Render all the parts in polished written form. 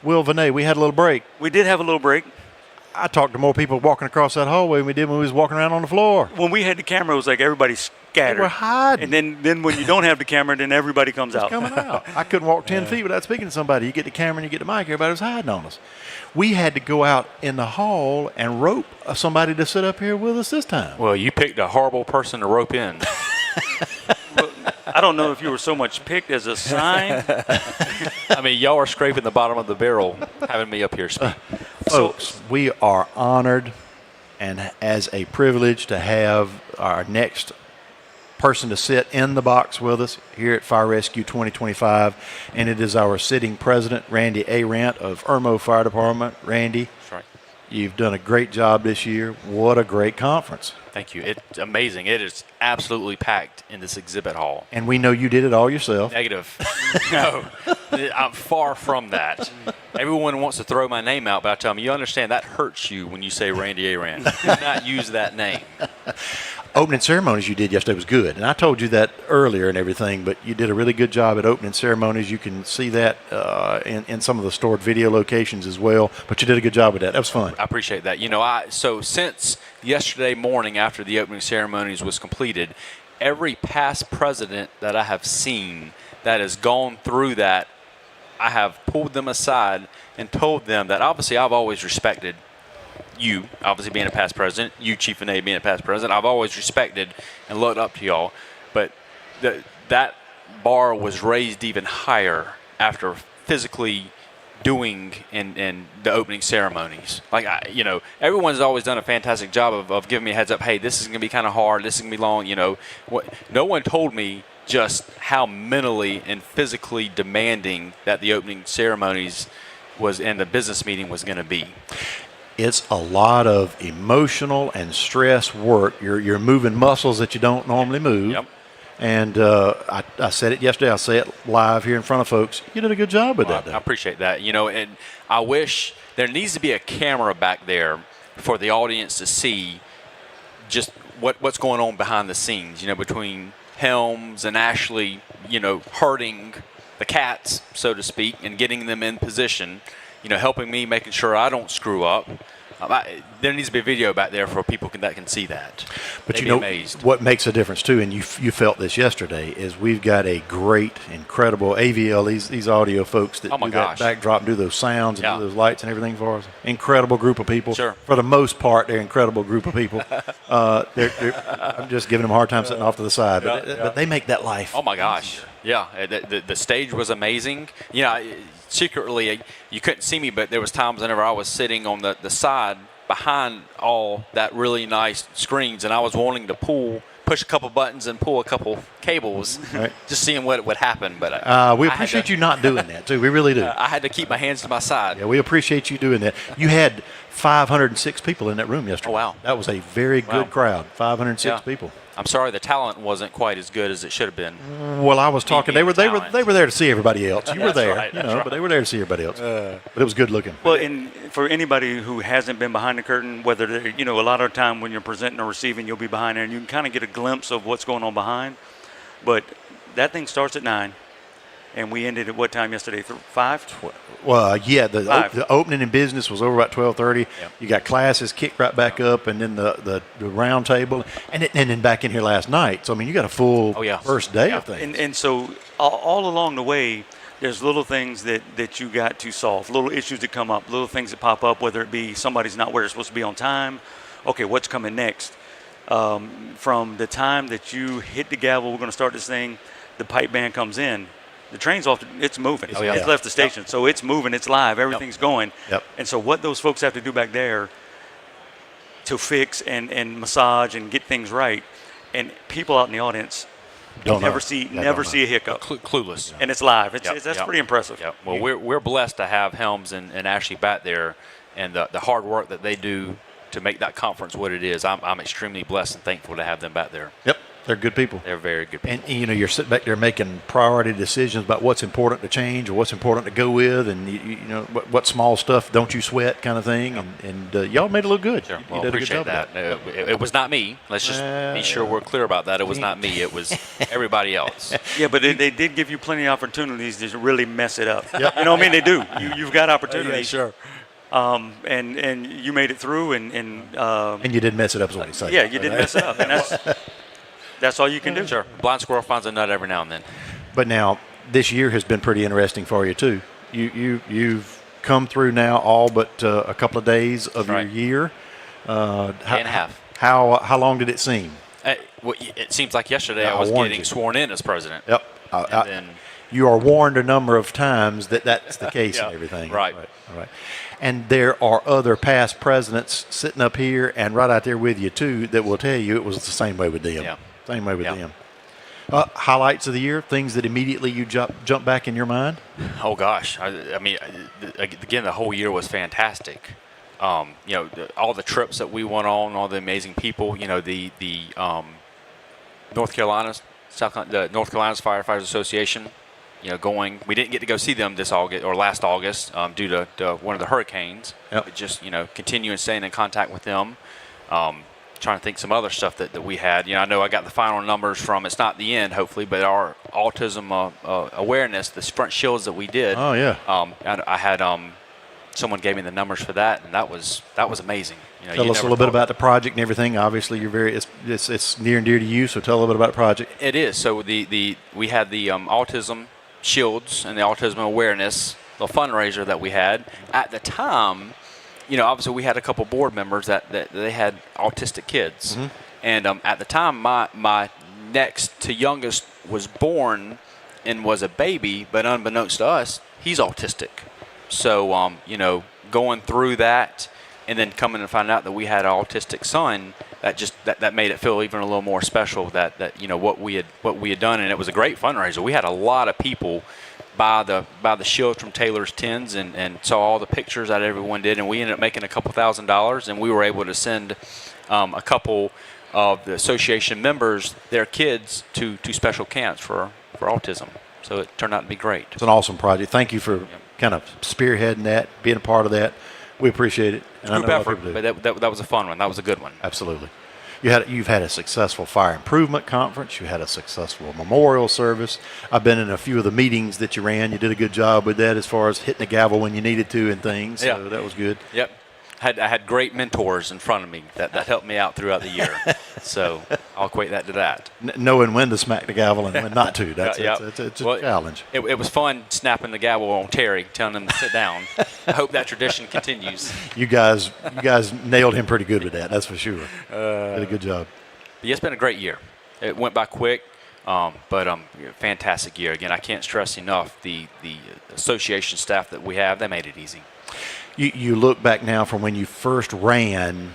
Will Vinay, we had a little break. We did have a little break. I talked to more people walking across that hallway than we did when we was walking around on the floor. When we had the camera, it was like everybody scattered. They were hiding. And then when you don't have the camera, then everybody comes out. Coming out. I couldn't walk 10 feet without speaking to somebody. You get the camera and you get the mic, everybody was hiding on us. We had to go out in the hall and rope somebody to sit up here with us this time. Well, you picked a horrible person to rope in. I don't know if you were so much picked as a sign. I mean, y'all are scraping the bottom of the barrel having me up here speak. Folks, we are honored and as a privilege to have our next person to sit in the box with us here at Fire Rescue 2025, and it is our sitting president, Randy Arant of Irmo Fire Department. Randy, That's right. you've done a great job this year. What a great conference. Thank you. It's amazing. It is absolutely packed in this exhibit hall. And we know you did it all yourself. Negative. No, I'm far from that. Everyone wants to throw my name out, but I tell them, you understand that hurts you when you say Randy Arant. Do not use that name. Opening ceremonies you did yesterday was good, and I told you that earlier and everything, but you did a really good job at opening ceremonies. You can see that in some of the stored video locations as well, but you did a good job with that. That was fun. I appreciate that. You know, so since yesterday morning after the opening ceremonies was completed, every past president that I have seen that has gone through that, I have pulled them aside and told them that obviously I've always respected you, obviously being a past president, you, Chief Vinay, being a past president. I've always respected and looked up to y'all, but that bar was raised even higher after physically doing in the opening ceremonies. Like, everyone's always done a fantastic job of giving me a heads up, hey, this is going to be kind of hard, this is going to be long, No one told me just how mentally and physically demanding that the opening ceremonies was and the business meeting was going to be. It's a lot of emotional and stress work. You're moving muscles that you don't normally move. Yep. And I said it yesterday. I'll say it live here in front of folks. You did a good job with that. I appreciate that. And I wish there needs to be a camera back there for the audience to see just what's going on behind the scenes, between Helms and Ashley, herding the cats, so to speak, and getting them in position. Helping me, making sure I don't screw up. There needs to be a video back there for people that can see that. But They'd be amazed. What makes a difference too, and you felt this yesterday, is we've got a great, incredible AVL. These audio folks that do that backdrop, do those sounds, and do those lights and everything for us. Incredible group of people. Sure. For the most part, they're an incredible group of people. I'm just giving them a hard time sitting off to the side, but they make that life. Oh my gosh. Yeah, the stage was amazing. Secretly, you couldn't see me, but there was times whenever I was sitting on the side behind all that really nice screens, and I was wanting to push a couple buttons and pull a couple cables, right. Just seeing what would happen. But we appreciate you not doing that, too. We really do. I had to keep my hands to my side. Yeah, we appreciate you doing that. You had 506 people in that room yesterday. Oh, wow. That was a very good crowd, 506 people. I'm sorry the talent wasn't quite as good as it should have been. Well, I was talking. They were there to see everybody else. You were there, right, but they were there to see everybody else. But it was good looking. Well, and for anybody who hasn't been behind the curtain, whether they're, a lot of the time when you're presenting or receiving, you'll be behind there, and you can kind of get a glimpse of what's going on behind. But that thing starts at 9, and we ended at what time yesterday? 5? Well, the opening in business was over about 12:30. Yep. You got classes kicked right back up, and then the round table, and then back in here last night. So I mean, you got a full first day of things. And so all along the way, there's little things that you got to solve, little issues that come up, little things that pop up, whether it be somebody's not where they're supposed to be on time. Okay, what's coming next? From the time that you hit the gavel, we're going to start this thing, the pipe band comes in. The train's off, it's moving. It's left the station. Yep. So it's moving, it's live, everything's going. Yep. And so what those folks have to do back there to fix and massage and get things right, and people out in the audience never see a hiccup. Clueless. And it's live. That's pretty impressive. Yep. Well, we're blessed to have Helms and Ashley back there, and the hard work that they do to make that conference what it is. I'm extremely blessed and thankful to have them back there. Yep, they're good people. They're very good people. And you're sitting back there making priority decisions about what's important to change or what's important to go with, and you know what small stuff don't you sweat kind of thing. And y'all made it look good. Sure. You Well, did a good appreciate job of that. It was not me. Let's just be sure we're clear about that. It was not me. It was everybody else. Yeah, but they did give you plenty of opportunities to really mess it up. Yep. You know what I mean? They do. You've got opportunities. Sure. And you made it through, and And you didn't mess it up, is what you say. yeah, you didn't mess it up, and that's all you can do. Sure. Blind squirrel finds a nut every now and then. But now this year has been pretty interesting for you too. You've come through now all but a couple of days of Right. your year. Day and a half. How long did it seem? Well, it seems like yesterday Yeah, I I was warned getting you. sworn in as president. Yep. And then You are warned a number of times that that's the case Yeah, and everything. right. All right. And there are other past presidents sitting up here and right out there with you too that will tell you it was the same way with them. Yeah. Same way with Yeah. them. Highlights of the year, things that immediately you jump back in your mind. Oh gosh, I mean, again, the whole year was fantastic. You know, all the trips that we went on, all the amazing people. You know, the North Carolina's Firefighters Association. You know, we didn't get to go see them this August or last August due to one of the hurricanes. Yep. But just continuing staying in contact with them. Trying to think some other stuff that we had. You know, I know I got the final numbers from. It's not the end, hopefully, but our autism awareness, the front shields that we did. Oh yeah. I had someone gave me the numbers for that, and that was amazing. You know, Tell us a little bit about the project and everything. Obviously, it's near and dear to you, so tell a little bit about the project. It is. So we had the autism shields and the autism awareness, the fundraiser that we had at the time. You know, obviously we had a couple board members that they had autistic kids, Mm-hmm. and at the time my next to youngest was born and was a baby, but unbeknownst to us, he's autistic. So going through that and then coming to find out that we had an autistic son, that made it feel even a little more special that what we had done, and it was a great fundraiser. We had a lot of people buy the shields from Taylor's Tins and saw all the pictures that everyone did, and we ended up making a couple $1,000s, and we were able to send a couple of the association members their kids to special camps for autism. So it turned out to be great. It's an awesome project. Thank you for kind of spearheading that, being a part of that. We appreciate it. It's a group effort, but that was a fun one. That was a good one. Absolutely. You've had a successful fire improvement conference. You had a successful memorial service. I've been in a few of the meetings that you ran. You did a good job with that as far as hitting the gavel when you needed to and things. So Yeah. that was good. Yep. I had great mentors in front of me that helped me out throughout the year. So I'll equate that to that. Knowing when to smack the gavel and when not to. That's Yeah. it's a Well, challenge. It was fun snapping the gavel on Terry, telling him to sit down. I hope that tradition continues. You guys nailed him pretty good with that. That's for sure. Did a good job. But yeah, it's been a great year. It went by quick, but fantastic year. Again, I can't stress enough the association staff that we have. They made it easy. You look back now from when you first ran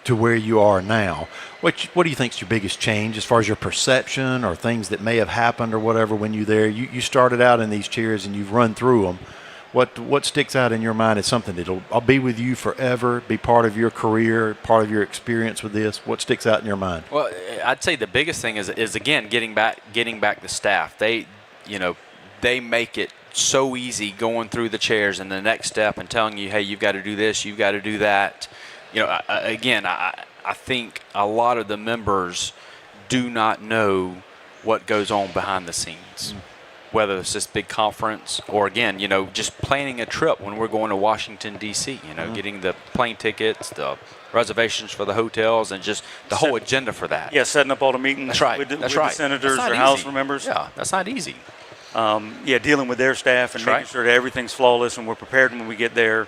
to where you are now. What do you think is your biggest change as far as your perception or things that may have happened or whatever when you there? You started out in these chairs and you've run through them. What sticks out in your mind is something I'll be with you forever, be part of your career, part of your experience with this. What sticks out in your mind? Well, I'd say the biggest thing is again getting back the staff. They make it so easy going through the chairs and the next step and telling you, hey, you've got to do this, you've got to do that. I think a lot of the members do not know what goes on behind the scenes. Whether it's this big conference or, again, just planning a trip when we're going to Washington, D.C., getting the plane tickets, the reservations for the hotels, and just the whole agenda for that. Yeah, setting up all the meetings That's right. with the That's right. senators That's or not House easy. members. Yeah, that's not easy. Dealing with their staff and That's making right. sure that everything's flawless and we're prepared when we get there.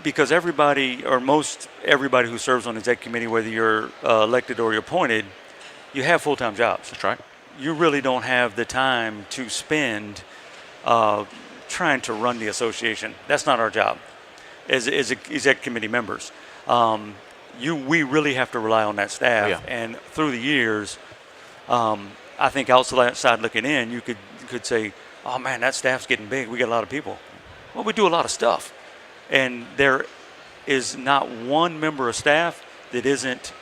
Because everybody or most everybody who serves on the exec committee, whether you're elected or you're appointed, you have full-time jobs. That's right. You really don't have the time to spend trying to run the association. That's not our job as exec committee members. We really have to rely on that staff. Oh, yeah. And through the years, I think outside looking in, you could say, oh man, that staff's getting big. We got a lot of people. Well, we do a lot of stuff. And they're is not one member of staff that isn't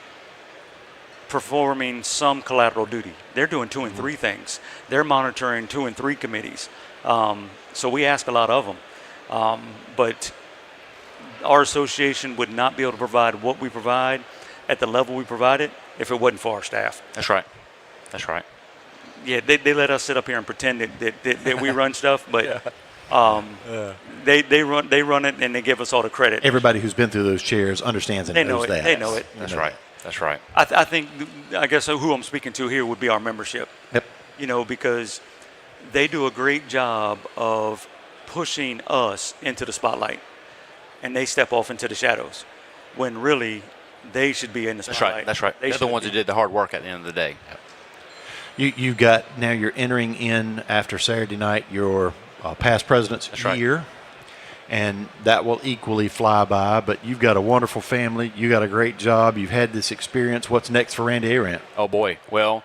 performing some collateral duty. They're doing 2 and 3 things. They're monitoring 2 and 3 committees. So we ask a lot of them. But our association would not be able to provide what we provide at the level we provide it if it wasn't for our staff. That's right. That's right. Yeah, they let us sit up here and pretend that we run stuff, but they run it and they give us all the credit. Everybody who's been through those chairs understands and They know knows it. that. They know it. That's right. That's right. I guess who I'm speaking to here would be our membership. Yep. Because they do a great job of pushing us into the spotlight, and they step off into the shadows when really they should be in the spotlight. That's right. They're the ones who did the hard work at the end of the day. You've got, now you're entering in after Saturday night your past president's right. year, and that will equally fly by, but you've got a wonderful family. You got a great job. You've had this experience. What's next for Randy Arant? Oh, boy. Well,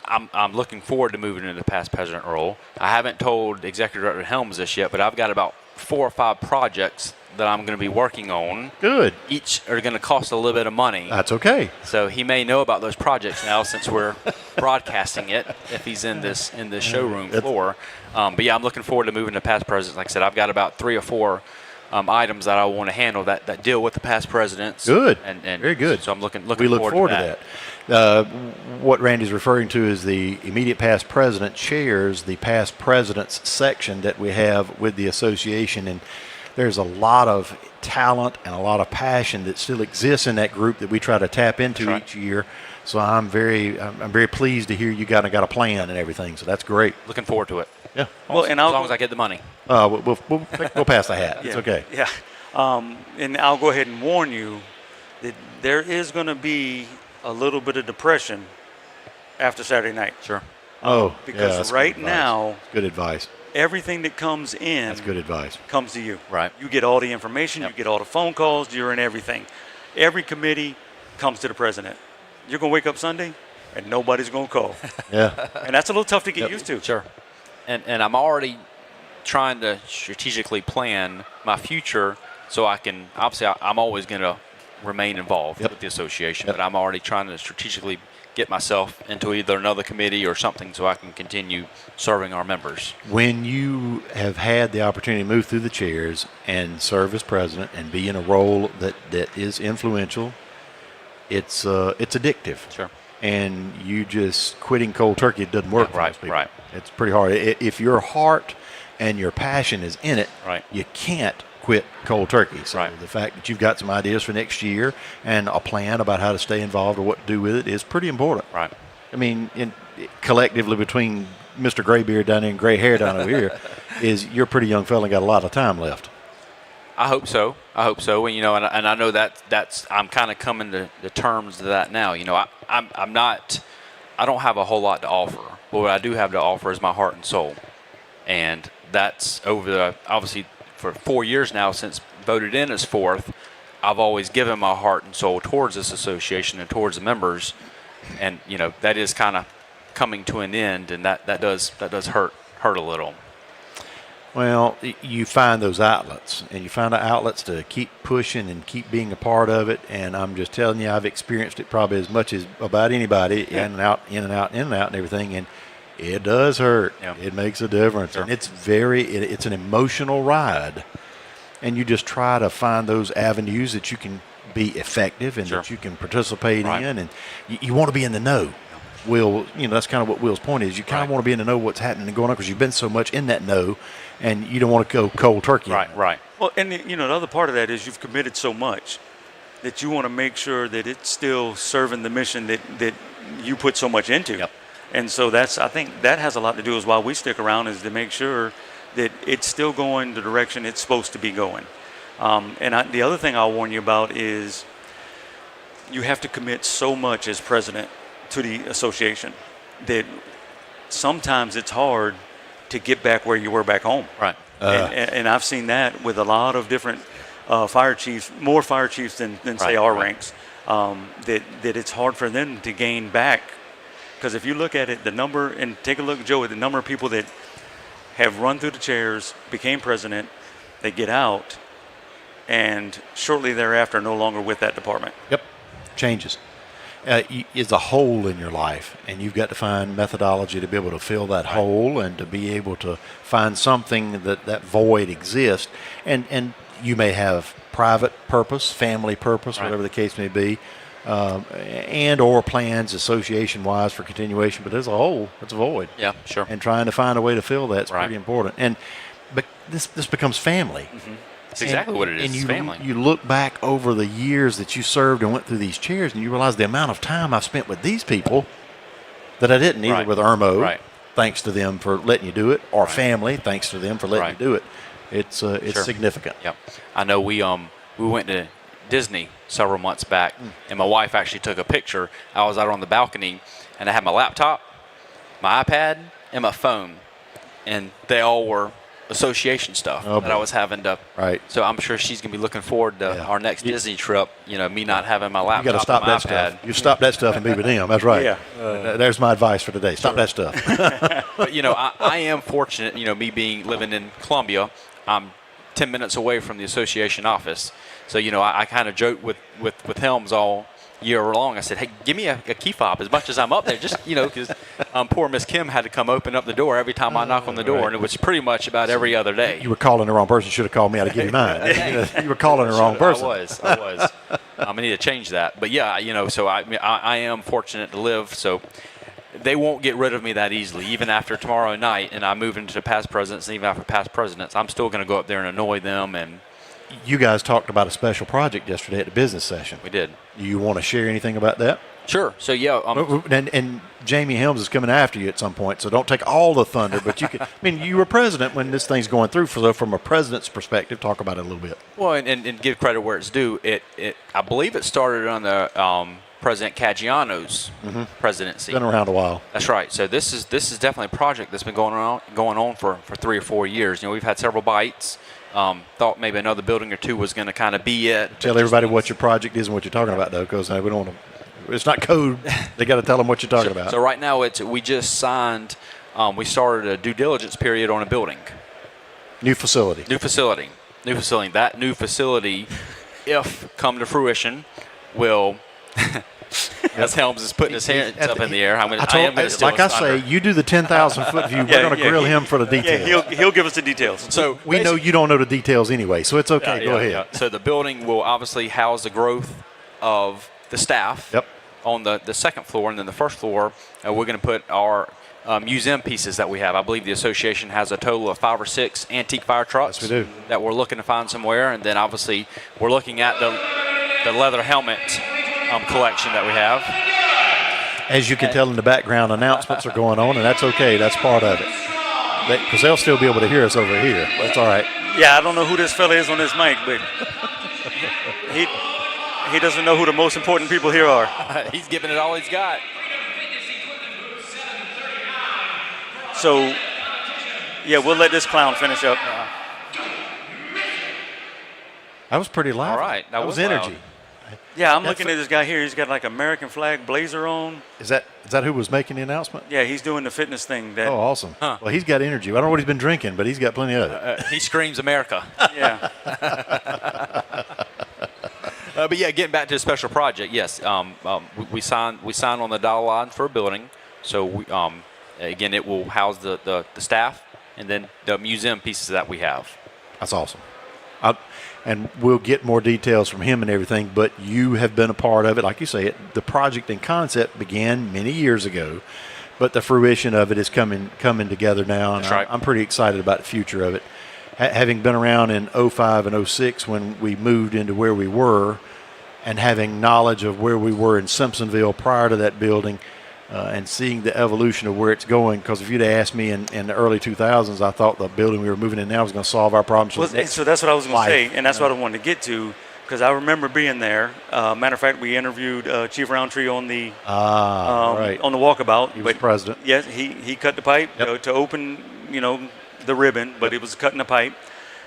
I'm looking forward to moving into the past president role. I haven't told Executive Director Helms this yet, but I've got about 4 or 5 projects that I'm going to be working on. Good. Each are going to cost a little bit of money. That's okay. So he may know about those projects now since we're broadcasting it if he's in this showroom floor. But yeah, I'm looking forward to moving to past presidents. Like I said, I've got about 3 or 4 items that I want to handle that deal with the past presidents. Good. And very good. So I'm looking we look forward to that. What Randy's referring to is the immediate past president chairs the past presidents section that we have with the association, and there's a lot of talent and a lot of passion that still exists in that group that we try to tap into each year. So I'm very pleased to hear you got a plan and everything. So that's great. Looking forward to it. Yeah. Well, and as long as I get the money. We'll pass the hat. It's okay. Yeah. And I'll go ahead and warn you that there is going to be a little bit of depression after Saturday night. Sure. Because that's right good advice. now, good advice. Everything that comes in That's good advice. comes to you. Right. You get all the information. Yep. You get all the phone calls. You're in everything. Every committee comes to the president. You're going to wake up Sunday and nobody's going to call. Yeah. And that's a little tough to get used to. Sure. And I'm already trying to strategically plan my future so I can, obviously I'm always going to remain involved with the association, but I'm already trying to strategically get myself into either another committee or something so I can continue serving our members. When you have had the opportunity to move through the chairs and serve as president and be in a role that is influential, it's addictive. Sure. And you just quitting cold turkey, it doesn't work for most people. Right. It's pretty hard. If your heart and your passion is in it, you can't quit cold turkey. So the fact that you've got some ideas for next year and a plan about how to stay involved or what to do with it is pretty important. Right. I mean, collectively between Mr. Graybeard down there and gray hair down over here, you're a pretty young fella and got a lot of time left. I hope so. And and I know that's I'm kind of coming to the terms of that now. I don't have a whole lot to offer, but what I do have to offer is my heart and soul, and that's obviously for 4 years now since voted in as 4th. I've always given my heart and soul towards this association and towards the members, and that is kind of coming to an end, and that does hurt a little. Well, you find those outlets, and you find the outlets to keep pushing and keep being a part of it. And I'm just telling you, I've experienced it probably as much as about anybody, in and out, and everything. And it does hurt. Yeah. It makes a difference, and it's it's an emotional ride. And you just try to find those avenues that you can be effective and that you can participate in, and you want to be in the know. Will, that's kind of what Will's point is. You kind of want to be in the know what's happening and going on because you've been so much in that know, and you don't want to go cold turkey. Right. Well, and the other part of that is you've committed so much that you want to make sure that it's still serving the mission that you put so much into. Yep. And so I think that has a lot to do with why we stick around, is to make sure that it's still going the direction it's supposed to be going. The other thing I'll warn you about is you have to commit so much as president to the association that sometimes it's hard to get back where you were back home. Right. And I've seen that with a lot of different fire chiefs, more fire chiefs than say our ranks, that it's hard for them to gain back. Because if you look at it, the number, and take a look, Joe, at the number of people that have run through the chairs, became president, they get out, and shortly thereafter, no longer with that department. Yep, changes. It's a hole in your life, and you've got to find methodology to be able to fill that hole and to be able to find something that void exists. And you may have private purpose, family purpose, whatever the case may be, and or plans association-wise for continuation. But there's a hole, it's a void. Yeah, sure. And trying to find a way to fill that's pretty important. But this becomes family. Mm-hmm. That's exactly what it is. And It's family. you look back over the years that you served and went through these chairs, and you realize the amount of time I've spent with these people that I didn't, either with Irmo, thanks to them for letting you do it, or family, thanks to them for letting you do it. It's significant. Yep. I know we went to Disney several months back, and my wife actually took a picture. I was out on the balcony, and I had my laptop, my iPad, and my phone, and they all were association stuff that I was having to. Right. So I'm sure she's gonna be looking forward to our next Disney trip. You know, me not having my laptop. You got to stop and my that iPad. stuff. You stop that stuff and be with them. That's right. Yeah. There's my advice for today. Stop that stuff. But you know, I am fortunate. You know, me living in Columbia, I'm 10 minutes away from the association office. So you know, I kind of joke with Helms all year long. I said, hey, give me a key fob as much as I'm up there, just because poor Miss Kim had to come open up the door every time I knock on the door, and it was pretty much about every other day. You were calling the wrong person. Should have called me. I'd have given you mine. You were calling the wrong person. I was. I need to change that. But yeah, so I am fortunate to live. So they won't get rid of me that easily. Even after tomorrow night, and I move into past presidents, and even after past presidents, I'm still going to go up there and annoy them. And you guys talked about a special project yesterday at the business session. We did. Do you want to share anything about that? Sure. So yeah, and Jamie Helms is coming after you at some point, so don't take all the thunder. But you can. I mean, you were president when this thing's going through. So from a president's perspective, talk about it a little bit. Well, and give credit where it's due. I believe it started on the President Caggiano's presidency. Been around a while. That's right. So this is definitely a project that's been going on for 3 or 4 years. You know, we've had several bites. Thought maybe another building or two was going to kind of be it. Tell everybody what your project is and what you're talking about, though, because we don't want to. It's not code. They got to tell them what you're talking about. So right now, we just signed. We started a due diligence period on a building. New facility. That new facility, if come to fruition, will. As Helms is putting his hands up in the air, you do the 10,000-foot view. We're going to grill him for the details. Yeah, he'll give us the details. So we know you don't know the details anyway, so it's okay. Go ahead. Yeah. So the building will obviously house the growth of the staff. Yep. On the second floor, and then the first floor, we're going to put our museum pieces that we have. I believe the association has a total of 5 or 6 antique fire trucks. Yes, we do. That we're looking to find somewhere, and then obviously we're looking at the leather helmet collection that we have. As you can tell in the background, announcements are going on, and that's okay. That's part of it. Because they'll still be able to hear us over here. That's all right. Yeah, I don't know who this fella is on this mic, but he doesn't know who the most important people here are. He's giving it all he's got. So, yeah, we'll let this clown finish up. That was pretty loud. All right. That was energy. Loud. Yeah, I'm looking at this guy here. He's got like American flag blazer on. Is that who was making the announcement? Yeah, he's doing the fitness thing. Oh, awesome. Huh. Well, he's got energy. I don't know what he's been drinking, but he's got plenty of it. He screams America. Yeah. But yeah, getting back to the special project, yes, we signed on the dotted line for a building. So we, again, it will house the staff and then the museum pieces that we have. That's awesome. And we'll get more details from him and everything, but you have been a part of it. Like you say, the project and concept began many years ago, but the fruition of it is coming together now, and That's right. I'm pretty excited about the future of it. Having been around in 05 and 06 when we moved into where we were, and having knowledge of where we were in Simpsonville prior to that building, and seeing the evolution of where it's going, because if you'd asked me in the early 2000s, I thought the building we were moving in now was going to solve our problems. So that's what I was going to say, and that's what I wanted to get to, because I remember being there. Matter of fact, we interviewed Chief Roundtree on the right. on the walkabout. He was president. Yes, he cut the pipe to open the ribbon, but it was cutting the pipe.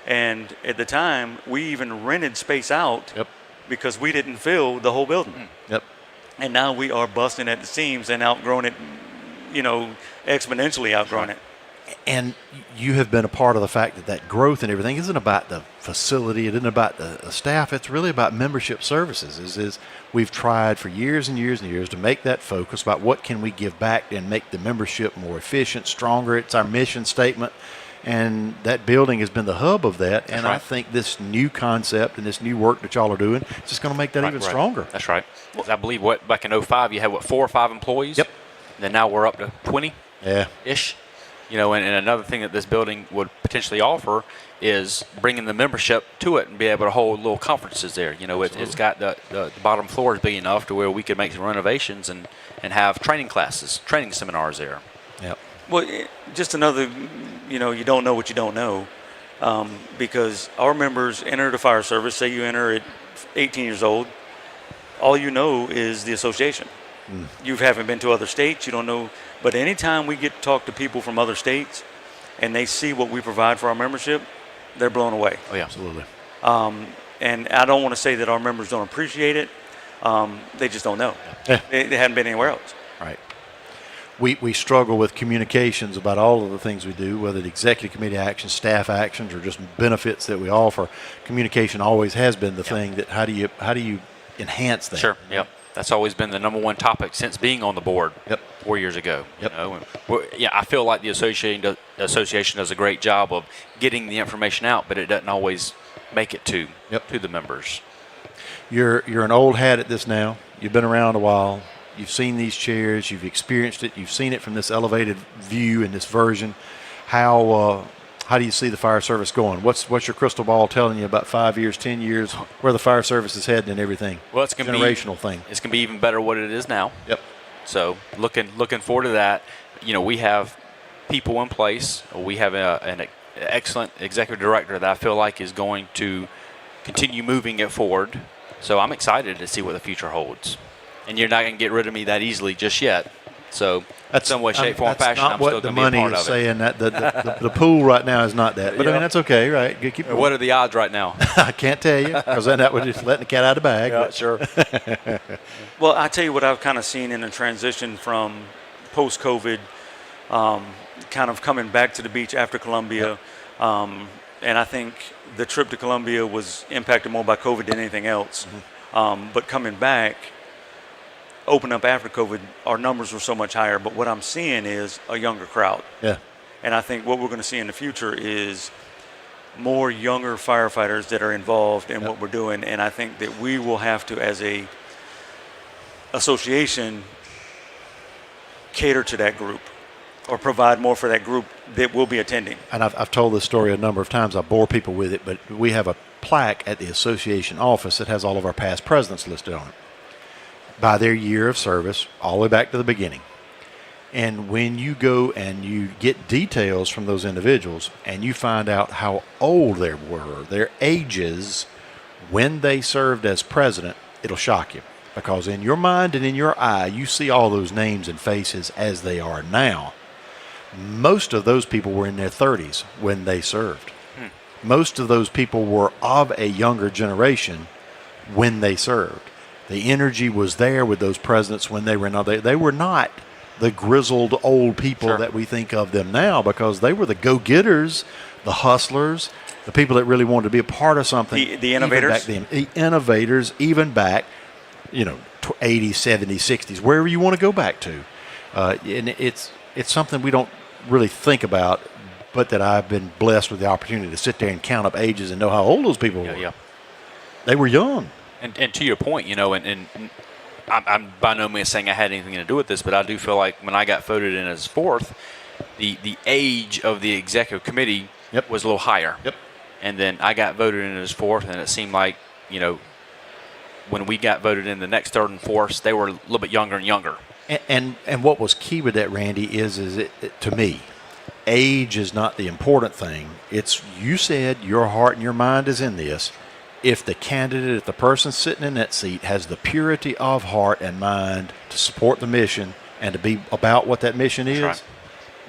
And at the time, we even rented space out because we didn't fill the whole building. Yep. And now we are busting at the seams and outgrowing it, exponentially outgrowing it. And you have been a part of the fact that that growth and everything isn't about the facility. It isn't about the staff. It's really about membership services. Is we've tried for years and years and years to make that focus about what can we give back and make the membership more efficient, stronger. It's our mission statement. And that building has been the hub of that. And right. I think this new concept and this new work that y'all are doing is just going to make that even stronger. That's right. I believe back in 05 you had 4 or 5 employees. Yep. And then now we're up to 20. Yeah. Ish. And another thing that this building would potentially offer is bringing the membership to it and be able to hold little conferences there. It's got the bottom floor is big enough to where we could make some renovations and have training classes, training seminars there. Yep. Well, just another, you don't know what you don't know, because our members enter the fire service. Say you enter at 18 years old, all you know is the association. You haven't been to other states, you don't know. But anytime we get to talk to people from other states and they see what we provide for our membership, they're blown away. Oh, yeah. Absolutely. And I don't want to say that our members don't appreciate it. They just don't know. Yeah. They hadn't been anywhere else. Right. We struggle with communications about all of the things we do, whether the executive committee actions, staff actions, or just benefits that we offer. Communication always has been the thing that how do you enhance that? Sure. Yep. That's always been the number one topic since being on the board. Yep. 4 years ago. Yep. I feel like the association does a great job of getting the information out, but it doesn't always make it to the members. You're an old hat at this now. You've been around a while. You've seen these chairs. You've experienced it. You've seen it from this elevated view in this version. How do you see the fire service going? What's your crystal ball telling you about 5 years, 10 years, where the fire service is heading and everything? Well, it's going to be generational thing. It's going to be even better what it is now. Yep. So looking forward to that. We have people in place. We have an excellent executive director that I feel like is going to continue moving it forward. So I'm excited to see what the future holds. And you're not going to get rid of me that easily just yet. So That's some way, shape, form, that's fashion, not I'm what still the going to be a money part is of it. saying. That the pool right now is not that. But I mean, that's okay, right? Keep going. What are the odds right now? I can't tell you, because then that would just letting the cat out of the bag. Yeah, but- sure. Well, I tell you what I've kind of seen in the transition from post-COVID, kind of coming back to the beach after Columbia. And I think the trip to Columbia was impacted more by COVID than anything else. But coming back, open up after COVID, our numbers were so much higher. But what I'm seeing is a younger crowd. Yeah. And I think what we're going to see in the future is more younger firefighters that are involved in what we're doing. And I think that we will have to, as a association, cater to that group or provide more for that group that will be attending. And I've told this story a number of times. I bore people with it, but we have a plaque at the association office that has all of our past presidents listed on it by their year of service, all the way back to the beginning. And when you go and you get details from those individuals and you find out how old they were, their ages when they served as president, it'll shock you. Because in your mind and in your eye, you see all those names and faces as they are now. Most of those people were in their 30s when they served. Most of those people were of a younger generation when they served. The energy was there with those presidents when they were they were not the grizzled old people that we think of them now, because they were the go-getters, the hustlers, the people that really wanted to be a part of something. The innovators. Even back then. The innovators, even back, 80s, 70s, 60s, wherever you want to go back to. And it's something we don't really think about, but that I've been blessed with the opportunity to sit there and count up ages and know how old those people were. Yeah. They were young. And to your point, and I'm by no means saying I had anything to do with this, but I do feel like when I got voted in as fourth, the age of the executive committee was a little higher. Yep. And then I got voted in as fourth, and it seemed like, when we got voted in the next third and fourth, they were a little bit younger and younger. And what was key with that, Randy, is it to me, age is not the important thing. It's, you said your heart and your mind is in this. If the candidate, if the person sitting in that seat has the purity of heart and mind to support the mission and to be about what that mission is,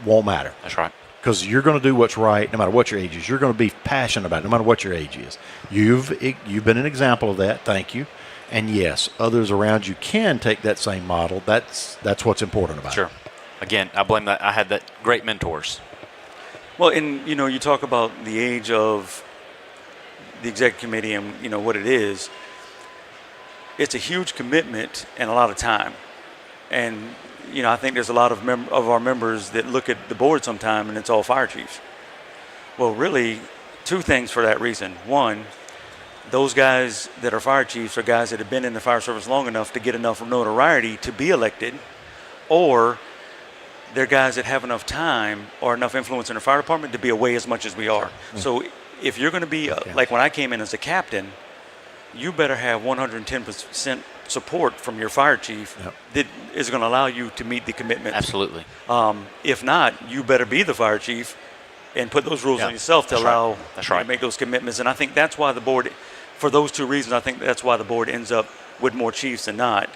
won't matter. That's right. Because you're going to do what's right no matter what your age is. You're going to be passionate about it no matter what your age is. You've been an example of that. Thank you. And yes, others around you can take that same model. That's what's important about it. Sure. Again, I blame that. I had that great mentors. Well, and you talk about the age of the executive committee and what it is. It's a huge commitment and a lot of time, and I think there's a lot of our members that look at the board sometime and it's all fire chiefs. Well, really, two things for that reason. One, those guys that are fire chiefs are guys that have been in the fire service long enough to get enough notoriety to be elected, or they're guys that have enough time or enough influence in the fire department to be away as much as we are. Sure. So if you're going to be, like when I came in as a captain, you better have 110% support from your fire chief that is going to allow you to meet the commitment. Absolutely. If not, you better be the fire chief and put those rules on yourself to allow you to make those commitments. And I think that's why the board, for those two reasons, I think that's why the board ends up with more chiefs than not.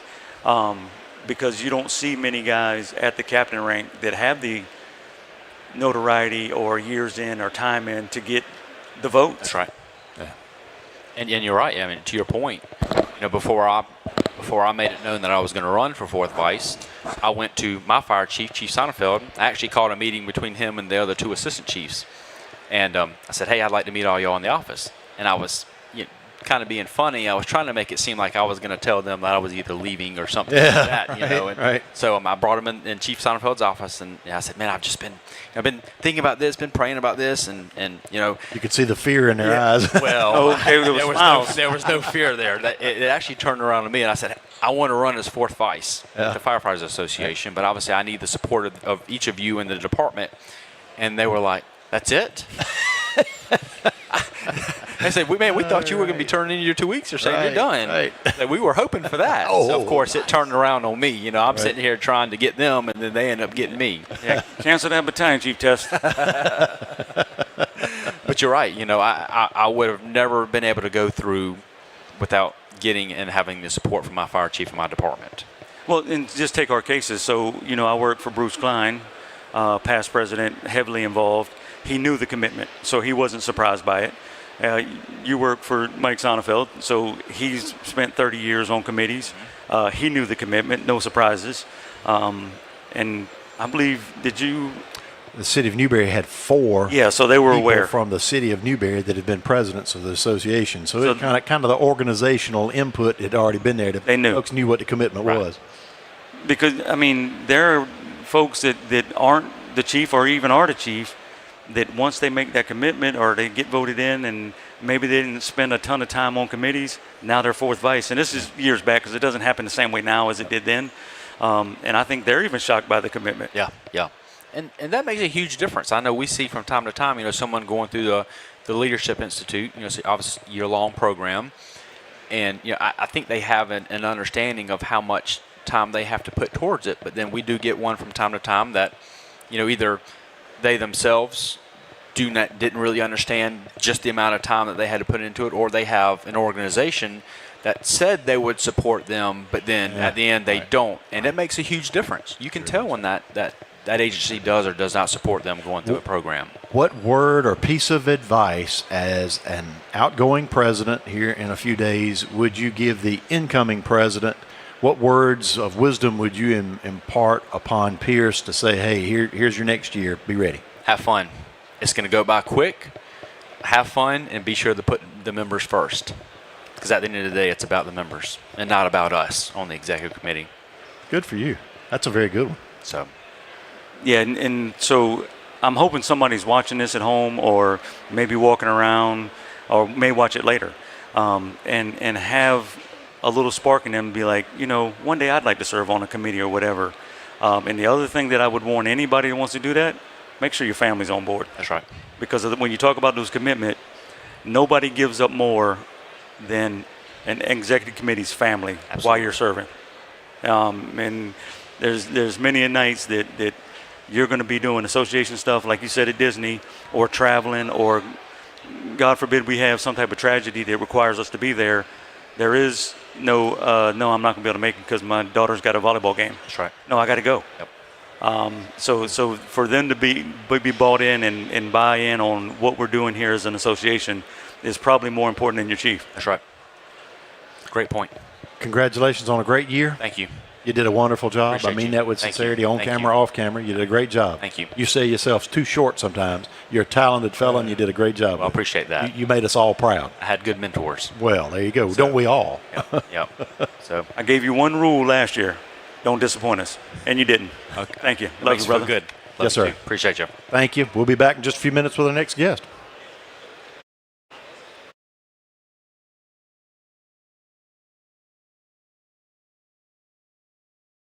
Because you don't see many guys at the captain rank that have the notoriety or years in or time in to get the votes. That's right. Yeah. And you're right. I mean, to your point, before I made it known that I was going to run for fourth vice, I went to my fire chief, Chief Sonnenfeld. I actually called a meeting between him and the other two assistant chiefs, and I said, "Hey, I'd like to meet all y'all in the office." And I was kind of being funny. I was trying to make it seem like I was going to tell them that I was either leaving or something like that, And so I brought him in Chief Sonnenfeld's office, and I said, "Man, I've been thinking about this, been praying about this, and you could see the fear in their eyes." Well, there was no fear there. It actually turned around to me, and I said, "I want to run as fourth vice at the Firefighters Association, but obviously I need the support of each of you in the department." And they were like, "That's it?" I said, we thought you were going to be turning in your 2 weeks or saying you're done. Right. We were hoping for that. So, of course, it turned around on me. I'm sitting here trying to get them, and then they end up getting me. Yeah, cancel that battalion chief test. But you're right. I would have never been able to go through without getting and having the support from my fire chief in my department. Well, and just take our cases. So, I worked for Bruce Klein, past president, heavily involved. He knew the commitment, so he wasn't surprised by it. You work for Mike Sonnenfeld, so he's spent 30 years on committees. He knew the commitment, no surprises. And I believe, the city of Newberry had 4 so they were people aware from the city of Newberry that had been presidents of the association. So it kind of the organizational input had already been there. They knew. Folks knew what the commitment was. Because, there are folks that aren't the chief or even are the chief that once they make that commitment or they get voted in and maybe they didn't spend a ton of time on committees, now they're fourth vice. And this is years back because it doesn't happen the same way now as it did then. And I think they're even shocked by the commitment. Yeah. And that makes a huge difference. I know we see from time to time, someone going through the Leadership Institute, obviously year-long program. And, I think they have an understanding of how much time they have to put towards it. But then we do get one from time to time that, either they themselves didn't really understand just the amount of time that they had to put into it, or they have an organization that said they would support them, but then at the end they don't. And it makes a huge difference. You can tell when that agency does or does not support them going through a program. What word or piece of advice as an outgoing president here in a few days would you give the incoming president? What words of wisdom would you impart upon Pierce to say, hey, here's your next year, be ready? Have fun. It's going to go by quick. Have fun and be sure to put the members first. Because at the end of the day, it's about the members and not about us on the executive committee. Good for you. That's a very good one. So, yeah, and so I'm hoping somebody's watching this at home or maybe walking around or may watch it later and have a little spark in them and be like, one day I'd like to serve on a committee or whatever. And the other thing that I would warn anybody that wants to do that, make sure your family's on board. That's right. Because when you talk about those commitment, nobody gives up more than an executive committee's family while you're serving. And there's many nights that you're going to be doing association stuff, like you said at Disney, or traveling, or God forbid we have some type of tragedy that requires us to be there. There is no, I'm not going to be able to make it because my daughter's got a volleyball game. That's right. No, I got to go. Yep. So for them to be bought in and buy in on what we're doing here as an association is probably more important than your chief. That's right. Great point. Congratulations on a great year. Thank you. You did a wonderful job. Appreciate I mean you. that with Thank you. sincerity, on Thank camera, you. off camera. You did a great job. Thank you. You sell yourselves too short sometimes. You're a talented fella, and you did a great job. Well, I appreciate that. You made us all proud. I had good mentors. Well, there you go. Don't we all? Yep. So I gave you one rule last year: don't disappoint us, and you didn't. okay. Thank you. It Love makes you, you brother. feel good. Love Yes, you sir. too. Appreciate you. Thank you. We'll be back in just a few minutes with our next guest.